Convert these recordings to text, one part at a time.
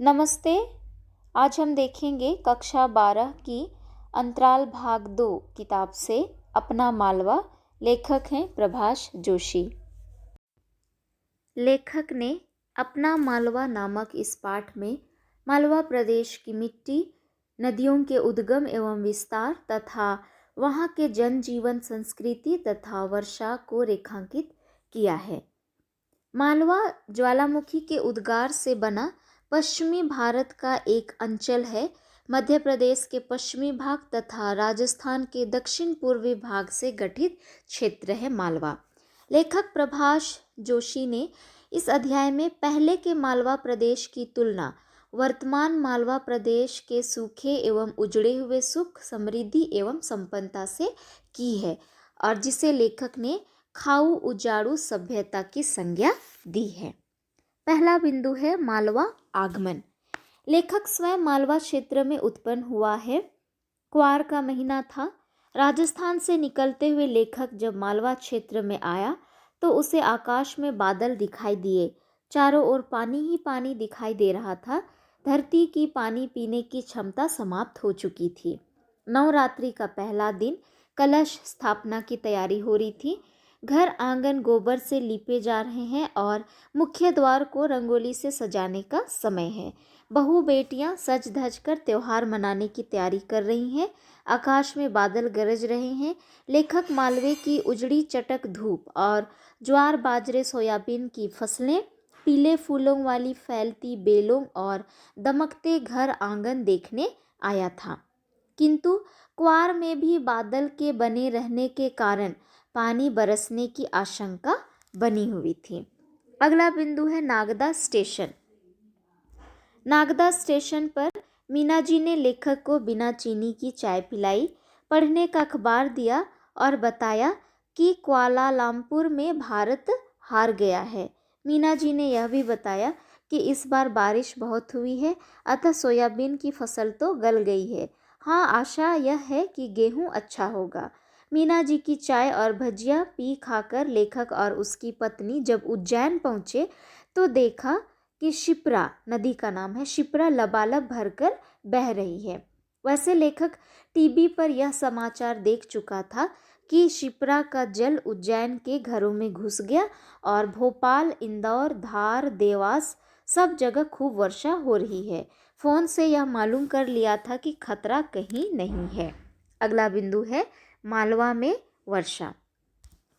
नमस्ते। आज हम देखेंगे कक्षा 12 की अंतराल भाग 2 किताब से अपना मालवा। लेखक हैं प्रभाष जोशी। लेखक ने अपना मालवा नामक इस पाठ में मालवा प्रदेश की मिट्टी, नदियों के उद्गम एवं विस्तार तथा वहाँ के जनजीवन, संस्कृति तथा वर्षा को रेखांकित किया है। मालवा ज्वालामुखी के उद्गार से बना पश्चिमी भारत का एक अंचल है। मध्य प्रदेश के पश्चिमी भाग तथा राजस्थान के दक्षिण पूर्वी भाग से गठित क्षेत्र है मालवा। लेखक प्रभाष जोशी ने इस अध्याय में पहले के मालवा प्रदेश की तुलना वर्तमान मालवा प्रदेश के सूखे एवं उजड़े हुए सुख, समृद्धि एवं संपन्नता से की है और जिसे लेखक ने खाऊ उजाड़ू सभ्यता की संज्ञा दी है। पहला बिंदु है मालवा आगमन। लेखक स्वयं मालवा क्षेत्र में उत्पन्न हुआ है। क्वार का महीना था। राजस्थान से निकलते हुए लेखक जब मालवा क्षेत्र में आया तो उसे आकाश में बादल दिखाई दिए। चारों ओर पानी ही पानी दिखाई दे रहा था। धरती की पानी पीने की क्षमता समाप्त हो चुकी थी। नवरात्रि का पहला दिन, कलश स्थापना की तैयारी हो रही थी। घर आंगन गोबर से लीपे जा रहे हैं और मुख्य द्वार को रंगोली से सजाने का समय है। बहू बेटियां सज धज कर त्योहार मनाने की तैयारी कर रही हैं। आकाश में बादल गरज रहे हैं। लेखक मालवे की उजड़ी चटक धूप और ज्वार, बाजरे, सोयाबीन की फसलें, पीले फूलों वाली फैलती बेलों और दमकते घर आंगन देखने आया था। किंतु क्वार में भी बादल के बने रहने के कारण पानी बरसने की आशंका बनी हुई थी। अगला बिंदु है नागदा स्टेशन। नागदा स्टेशन पर मीना जी ने लेखक को बिना चीनी की चाय पिलाई, पढ़ने का अखबार दिया और बताया कि कुआलालंपुर में भारत हार गया है। मीना जी ने यह भी बताया कि इस बार बारिश बहुत हुई है, अतः सोयाबीन की फसल तो गल गई है। हाँ, आशा यह है कि गेहूं अच्छा होगा। मीना जी की चाय और भजिया पी खाकर लेखक और उसकी पत्नी जब उज्जैन पहुँचे तो देखा कि शिप्रा, नदी का नाम है, शिप्रा लबालब भरकर बह रही है। वैसे लेखक टीवी पर यह समाचार देख चुका था कि शिप्रा का जल उज्जैन के घरों में घुस गया और भोपाल, इंदौर, धार, देवास सब जगह खूब वर्षा हो रही है। फ़ोन से यह मालूम कर लिया था कि खतरा कहीं नहीं है। अगला बिंदु है मालवा में वर्षा।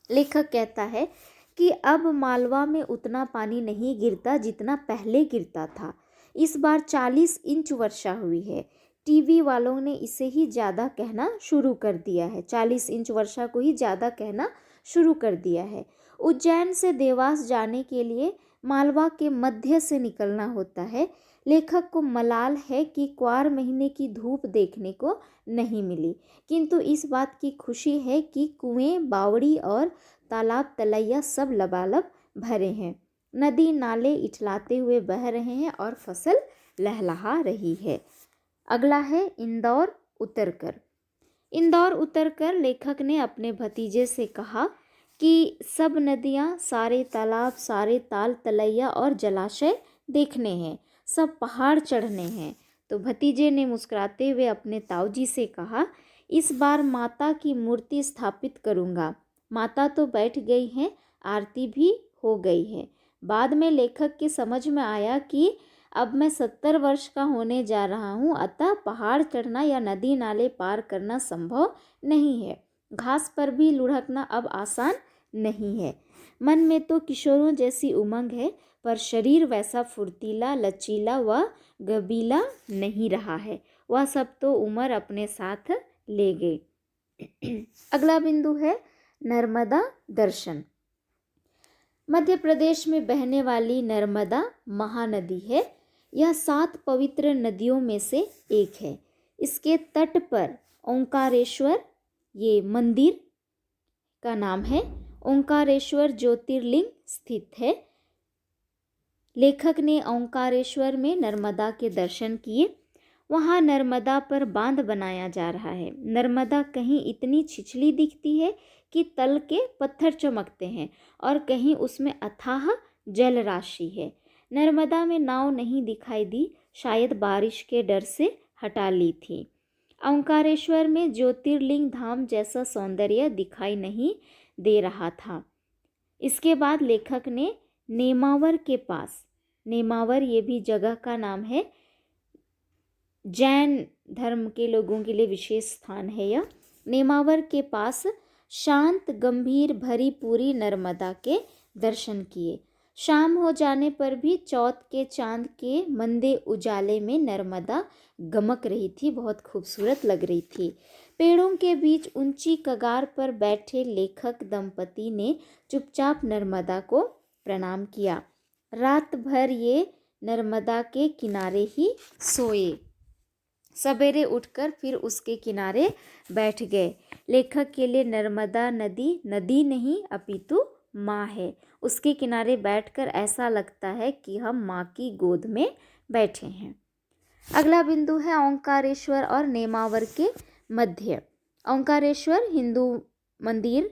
लेखक कहता है कि अब मालवा में उतना पानी नहीं गिरता जितना पहले गिरता था। इस बार 40 इंच वर्षा हुई है। टीवी वालों ने इसे ही ज़्यादा कहना शुरू कर दिया है। 40 इंच वर्षा को ही ज़्यादा कहना शुरू कर दिया है। उज्जैन से देवास जाने के लिए मालवा के मध्य से निकलना होता है। लेखक को मलाल है कि क्वार महीने की धूप देखने को नहीं मिली, किंतु इस बात की खुशी है कि कुएं, बावड़ी और तालाब, तलैया सब लबालब भरे हैं। नदी नाले इठलाते हुए बह रहे हैं और फसल लहलहा रही है। अगला है इंदौर उतरकर। इंदौर उतरकर लेखक ने अपने भतीजे से कहा कि सब नदियाँ, सारे तालाब, सारे ताल, तलैया और जलाशय देखने हैं, सब पहाड़ चढ़ने हैं। तो भतीजे ने मुस्कुराते हुए अपने ताऊजी से कहा, इस बार माता की मूर्ति स्थापित करूँगा। माता तो बैठ गई हैं, आरती भी हो गई है। बाद में लेखक की समझ में आया कि अब मैं 70 वर्ष का होने जा रहा हूँ, अतः पहाड़ चढ़ना या नदी नाले पार करना संभव नहीं है। घास पर भी लुढ़कना अब आसान नहीं है। मन में तो किशोरों जैसी उमंग है, पर शरीर वैसा फुर्तीला, लचीला व गबीला नहीं रहा है। वह सब तो उम्र अपने साथ ले गई। अगला बिंदु है नर्मदा दर्शन। मध्य प्रदेश में बहने वाली नर्मदा महानदी है। यह 7 पवित्र नदियों में से एक है। इसके तट पर ओंकारेश्वर, ये मंदिर का नाम है, ओंकारेश्वर ज्योतिर्लिंग स्थित है। लेखक ने ओंकारेश्वर में नर्मदा के दर्शन किए। वहाँ नर्मदा पर बांध बनाया जा रहा है। नर्मदा कहीं इतनी छिछली दिखती है कि तल के पत्थर चमकते हैं और कहीं उसमें अथाह जल राशि है। नर्मदा में नाव नहीं दिखाई दी, शायद बारिश के डर से हटा ली थी। ओंकारेश्वर में ज्योतिर्लिंग धाम जैसा सौंदर्य दिखाई नहीं दे रहा था। इसके बाद लेखक ने नेमावर के पास, नेमावर ये भी जगह का नाम है, जैन धर्म के लोगों के लिए विशेष स्थान है यह। नेमावर के पास शांत गंभीर भरी पूरी नर्मदा के दर्शन किए। शाम हो जाने पर भी चौथ के चांद के मंदे उजाले में नर्मदा गमक रही थी, बहुत खूबसूरत लग रही थी। पेड़ों के बीच ऊंची कगार पर बैठे लेखक दंपति ने चुपचाप नर्मदा को प्रणाम किया। रात भर ये नर्मदा के किनारे ही सोए। सवेरे उठकर फिर उसके किनारे बैठ गए। लेखक के लिए नर्मदा नदी नदी नहीं अपितु माँ है। उसके किनारे बैठकर ऐसा लगता है कि हम माँ की गोद में बैठे हैं। अगला बिंदु है ओंकारेश्वर और नेमावर के मध्य। ओंकारेश्वर हिंदू मंदिर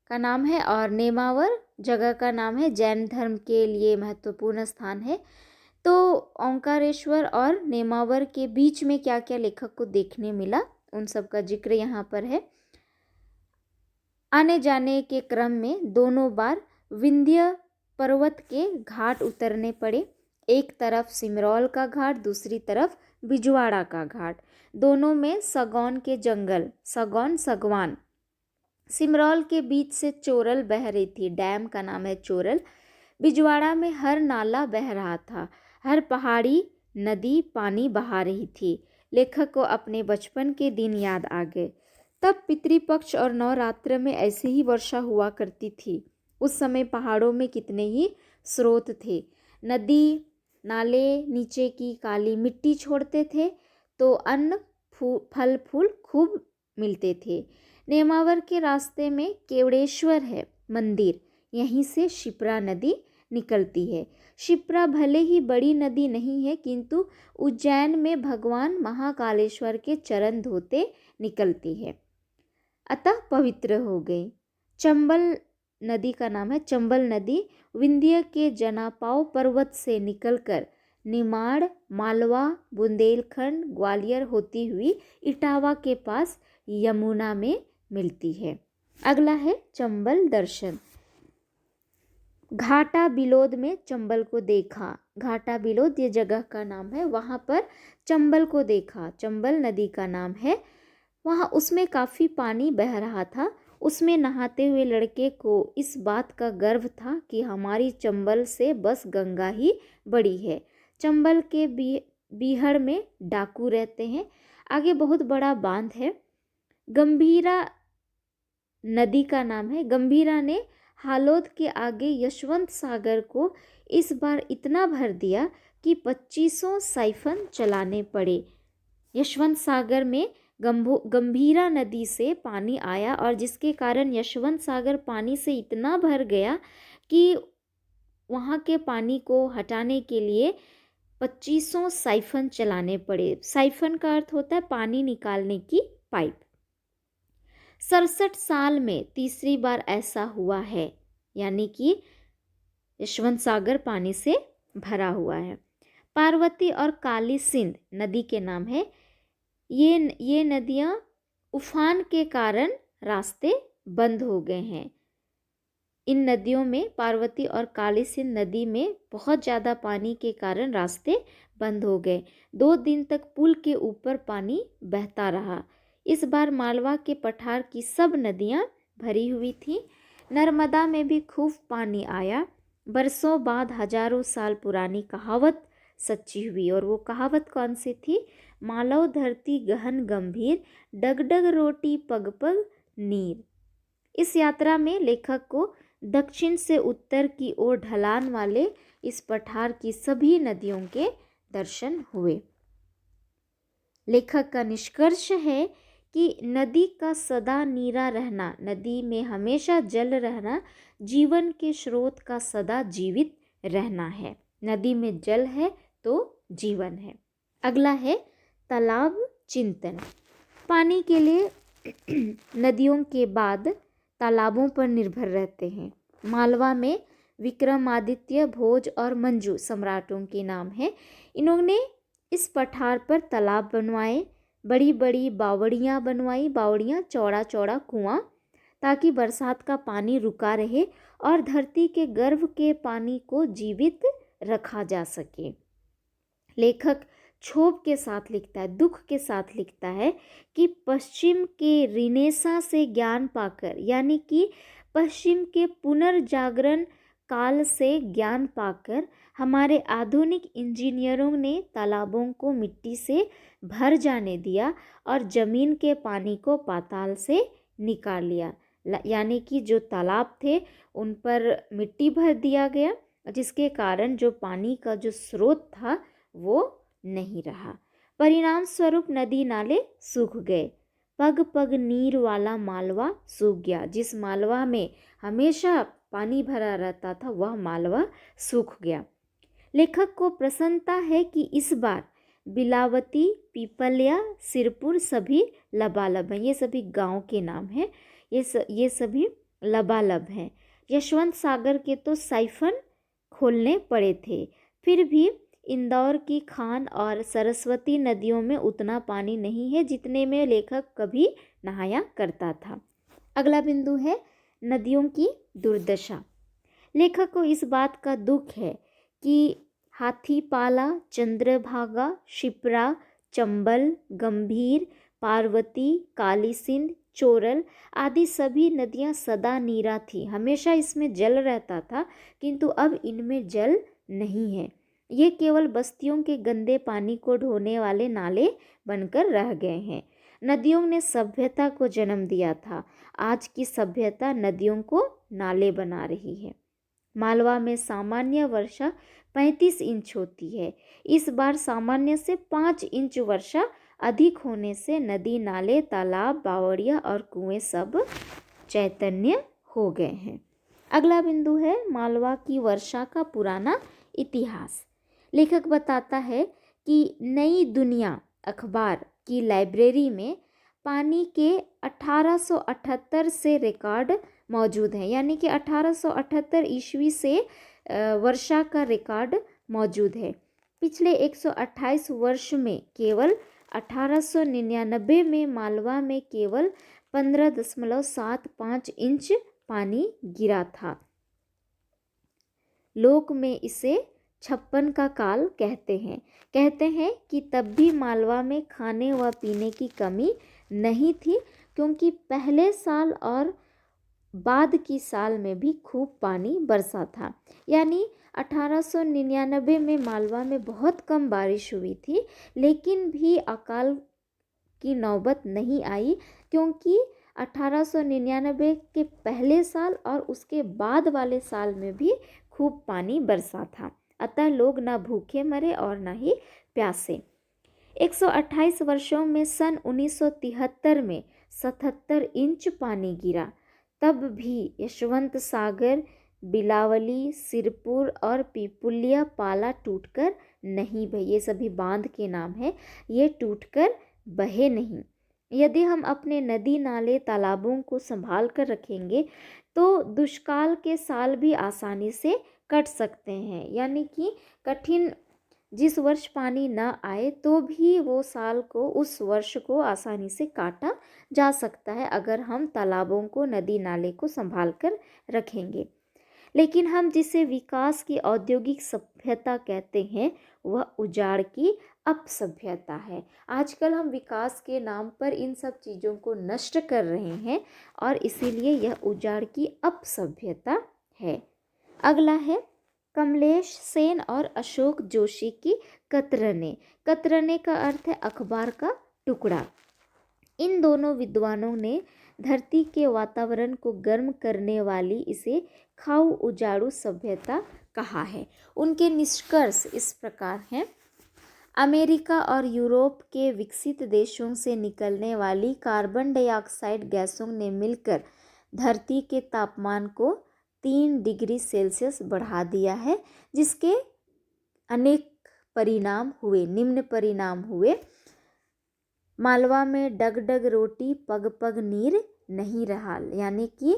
का नाम है और नेमावर जगह का नाम है, जैन धर्म के लिए महत्वपूर्ण स्थान है। तो ओंकारेश्वर और नेमावर के बीच में क्या क्या लेखक को देखने मिला, उन सब का जिक्र यहाँ पर है। आने जाने के क्रम में दोनों बार विंध्य पर्वत के घाट उतरने पड़े। एक तरफ सिमरौल का घाट, दूसरी तरफ बिजवाड़ा का घाट। दोनों में सगौन के जंगल, सगौन सगवान। सिमरौल के बीच से चोरल बह रही थी, डैम का नाम है चोरल। बिजवाड़ा में हर नाला बह रहा था, हर पहाड़ी नदी पानी बहा रही थी। लेखक को अपने बचपन के दिन याद आ गए। तब पितृपक्ष और नवरात्र में ऐसे ही वर्षा हुआ करती थी। उस समय पहाड़ों में कितने ही स्रोत थे। नदी नाले नीचे की काली मिट्टी छोड़ते थे तो अन्न फल फूल खूब मिलते थे। नेमावर के रास्ते में केवड़ेश्वर है मंदिर, यहीं से शिप्रा नदी निकलती है। शिप्रा भले ही बड़ी नदी नहीं है, किंतु उज्जैन में भगवान महाकालेश्वर के चरण धोते निकलती है, अतः पवित्र हो गई। चंबल नदी का नाम है, चंबल नदी विंध्य के जनापाव पर्वत से निकलकर निमाड़, मालवा, बुंदेलखंड, ग्वालियर होती हुई इटावा के पास यमुना में मिलती है। अगला है चंबल दर्शन। घाटा बिलोद में चंबल को देखा। घाटा बिलोद ये जगह का नाम है, वहाँ पर चंबल को देखा। चंबल नदी का नाम है। वहाँ उसमें काफ़ी पानी बह रहा था। उसमें नहाते हुए लड़के को इस बात का गर्व था कि हमारी चंबल से बस गंगा ही बड़ी है। चंबल के बीहड़ में डाकू रहते हैं। आगे बहुत बड़ा बांध है। गंभीरा नदी का नाम है। गंभीरा ने हालोद के आगे यशवंत सागर को इस बार इतना भर दिया कि 2500 साइफन चलाने पड़े। यशवंत सागर में गंभीरा नदी से पानी आया और जिसके कारण यशवंत सागर पानी से इतना भर गया कि वहाँ के पानी को हटाने के लिए 2500 साइफन चलाने पड़े। साइफन का अर्थ होता है पानी निकालने की पाइप। 67 साल में तीसरी बार ऐसा हुआ है, यानी कि यशवंत सागर पानी से भरा हुआ है। पार्वती और काली सिंध नदी के नाम है। ये नदियाँ उफान के कारण रास्ते बंद हो गए हैं। इन नदियों में पार्वती और काली सिंध नदी में बहुत ज़्यादा पानी के कारण रास्ते बंद हो गए। 2 दिन तक पुल के ऊपर पानी बहता रहा। इस बार मालवा के पठार की सब नदियाँ भरी हुई थीं। नर्मदा में भी खूब पानी आया। बरसों बाद हजारों साल पुरानी कहावत सच्ची हुई। और वो कहावत कौन सी थी? मालव धरती गहन गंभीर, डगडग रोटी पग पग नीर। इस यात्रा में लेखक को दक्षिण से उत्तर की ओर ढलान वाले इस पठार की सभी नदियों के दर्शन हुए। लेखक का निष्कर्ष है कि नदी का सदा नीरा रहना, नदी में हमेशा जल रहना जीवन के स्रोत का सदा जीवित रहना है। नदी में जल है तो जीवन है। अगला है तालाब चिंतन। पानी के लिए नदियों के बाद तालाबों पर निर्भर रहते हैं। मालवा में विक्रमादित्य, भोज और मंजू सम्राटों के नाम है। इन्होंने इस पठार पर तालाब बनवाए, बड़ी बड़ी बावड़ियाँ बनवाई, बावड़ियाँ चौड़ा चौड़ा कुआं, ताकि बरसात का पानी रुका रहे और धरती के गर्भ के पानी को जीवित रखा जा सके। लेखक क्षोभ के साथ लिखता है, दुख के साथ लिखता है कि पश्चिम के रिनेसा से ज्ञान पाकर, यानी कि पश्चिम के पुनर्जागरण काल से ज्ञान पाकर हमारे आधुनिक इंजीनियरों ने तालाबों को मिट्टी से भर जाने दिया और जमीन के पानी को पाताल से निकाल लिया। यानी कि जो तालाब थे उन पर मिट्टी भर दिया गया, जिसके कारण जो पानी का जो स्रोत था वो नहीं रहा। परिणाम स्वरूप नदी नाले सूख गए। पग पग नीर वाला मालवा सूख गया। जिस मालवा में हमेशा पानी भरा रहता था वह मालवा सूख गया। लेखक को प्रसन्नता है कि इस बार बिलावती, पीपलिया, सिरपुर सभी लबालब हैं। ये सभी गांव के नाम हैं। ये सभी लबालब हैं। यशवंत सागर के तो साइफन खोलने पड़े थे, फिर भी इंदौर की खान और सरस्वती नदियों में उतना पानी नहीं है जितने में लेखक कभी नहाया करता था। अगला बिंदु है नदियों की दुर्दशा। लेखक को इस बात का दुख है कि हाथीपाला, चंद्रभागा, शिप्रा, चंबल, गंभीर, पार्वती, काली सिंध, चोरल आदि सभी नदियां सदा नीरा थी। हमेशा इसमें जल रहता था, किंतु अब इनमें जल नहीं है। ये केवल बस्तियों के गंदे पानी को ढोने वाले नाले बनकर रह गए हैं। नदियों ने सभ्यता को जन्म दिया था। आज की सभ्यता नदियों को नाले बना रही है। मालवा में सामान्य वर्षा 35 इंच होती है। इस बार सामान्य से 5 इंच वर्षा अधिक होने से नदी, नाले, तालाब, बावड़िया और कुएं सब चैतन्य हो गए हैं। अगला बिंदु है मालवा की वर्षा का पुराना इतिहास। लेखक बताता है कि नई दुनिया अखबार की लाइब्रेरी में पानी के 1878 से रिकॉर्ड मौजूद हैं। यानी कि 1878 ईस्वी से वर्षा का रिकॉर्ड मौजूद है। पिछले 128 वर्ष में केवल 1899 में मालवा में केवल 15.75 इंच पानी गिरा था। लोक में इसे 56 का काल कहते हैं कि तब भी मालवा में खाने व पीने की कमी नहीं थी, क्योंकि पहले साल और बाद की साल में भी खूब पानी बरसा था। यानी 1899 में मालवा में बहुत कम बारिश हुई थी, लेकिन भी अकाल की नौबत नहीं आई, क्योंकि 1899 के पहले साल और उसके बाद वाले साल में भी खूब पानी बरसा था। अतः लोग ना भूखे मरे और ना ही प्यासे। 128 वर्षों में सन 1973 में 77 इंच पानी गिरा। तब भी यशवंत सागर, बिलावली, सिरपुर और पीपुलिया पाला टूटकर नहीं बहे। ये सभी बांध के नाम हैं। ये टूटकर बहे नहीं। यदि हम अपने नदी, नाले, तालाबों को संभाल कर रखेंगे तो दुष्काल के साल भी आसानी से कट सकते हैं। यानी कि कठिन जिस वर्ष पानी न आए तो भी वो साल को, उस वर्ष को आसानी से काटा जा सकता है अगर हम तालाबों को, नदी नाले को संभाल कर रखेंगे। लेकिन हम जिसे विकास की औद्योगिक सभ्यता कहते हैं वह उजाड़ की अपसभ्यता है। आजकल हम विकास के नाम पर इन सब चीज़ों को नष्ट कर रहे हैं और इसीलिए यह उजाड़ की अपसभ्यता है। अगला है कमलेश सेन और अशोक जोशी की कतरने। कतरने का अर्थ है अखबार का टुकड़ा। इन दोनों विद्वानों ने धरती के वातावरण को गर्म करने वाली इसे खाऊ उजाड़ू सभ्यता कहा है। उनके निष्कर्ष इस प्रकार हैं। अमेरिका और यूरोप के विकसित देशों से निकलने वाली कार्बन डाइऑक्साइड गैसों ने मिलकर धरती के तापमान को 3 डिग्री सेल्सियस बढ़ा दिया है, जिसके अनेक परिणाम हुए, निम्न परिणाम हुए। मालवा में डग डग रोटी, पग पग नीर नहीं रहा। यानी कि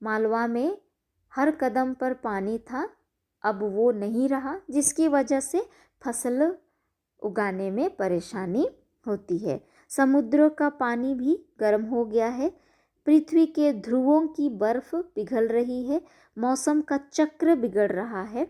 मालवा में हर कदम पर पानी था, अब वो नहीं रहा, जिसकी वजह से फसल उगाने में परेशानी होती है। समुद्रों का पानी भी गर्म हो गया है, पृथ्वी के ध्रुवों की बर्फ पिघल रही है, मौसम का चक्र बिगड़ रहा है।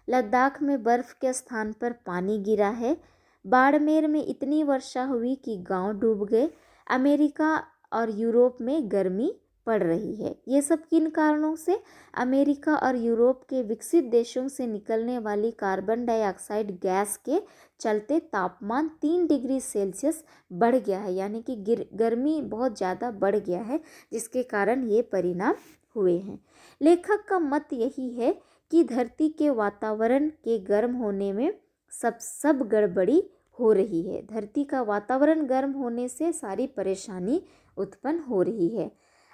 लद्दाख में बर्फ के स्थान पर पानी गिरा है। बाड़मेर में इतनी वर्षा हुई कि गांव डूब गए। अमेरिका और यूरोप में गर्मी पड़ रही है। ये सब किन कारणों से? अमेरिका और यूरोप के विकसित देशों से निकलने वाली कार्बन डाइऑक्साइड गैस के चलते तापमान 3 डिग्री सेल्सियस बढ़ गया है, यानी कि गर्मी बहुत ज़्यादा बढ़ गया है, जिसके कारण ये परिणाम हुए हैं। लेखक का मत यही है कि धरती के वातावरण के गर्म होने में सब गड़बड़ी हो रही है। धरती का वातावरण गर्म होने से सारी परेशानी उत्पन्न हो रही है।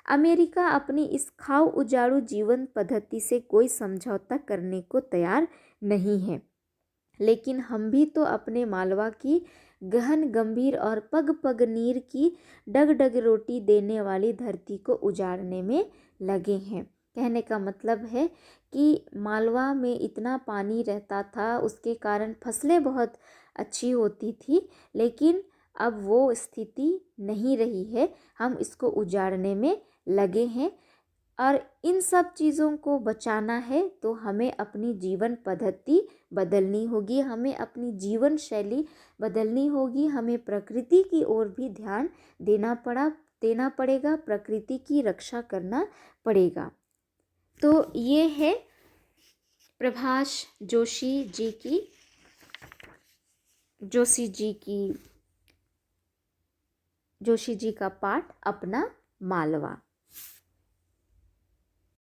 अमेरिका अपनी इस खाओ उजाड़ू जीवन पद्धति से कोई समझौता करने को तैयार नहीं है, लेकिन हम भी तो अपने मालवा की गहन गंभीर और पग पग नीर की डग डग रोटी देने वाली धरती को उजाड़ने में लगे हैं। कहने का मतलब है कि मालवा में इतना पानी रहता था, उसके कारण फसलें बहुत अच्छी होती थी, लेकिन अब वो स्थिति नहीं रही है। हम इसको उजाड़ने में लगे हैं और इन सब चीज़ों को बचाना है तो हमें अपनी जीवन पद्धति बदलनी होगी, हमें अपनी जीवन शैली बदलनी होगी, हमें प्रकृति की ओर भी ध्यान देना पड़ेगा, प्रकृति की रक्षा करना पड़ेगा। तो ये है प्रभाष जोशी जी का पाठ अपना मालवा।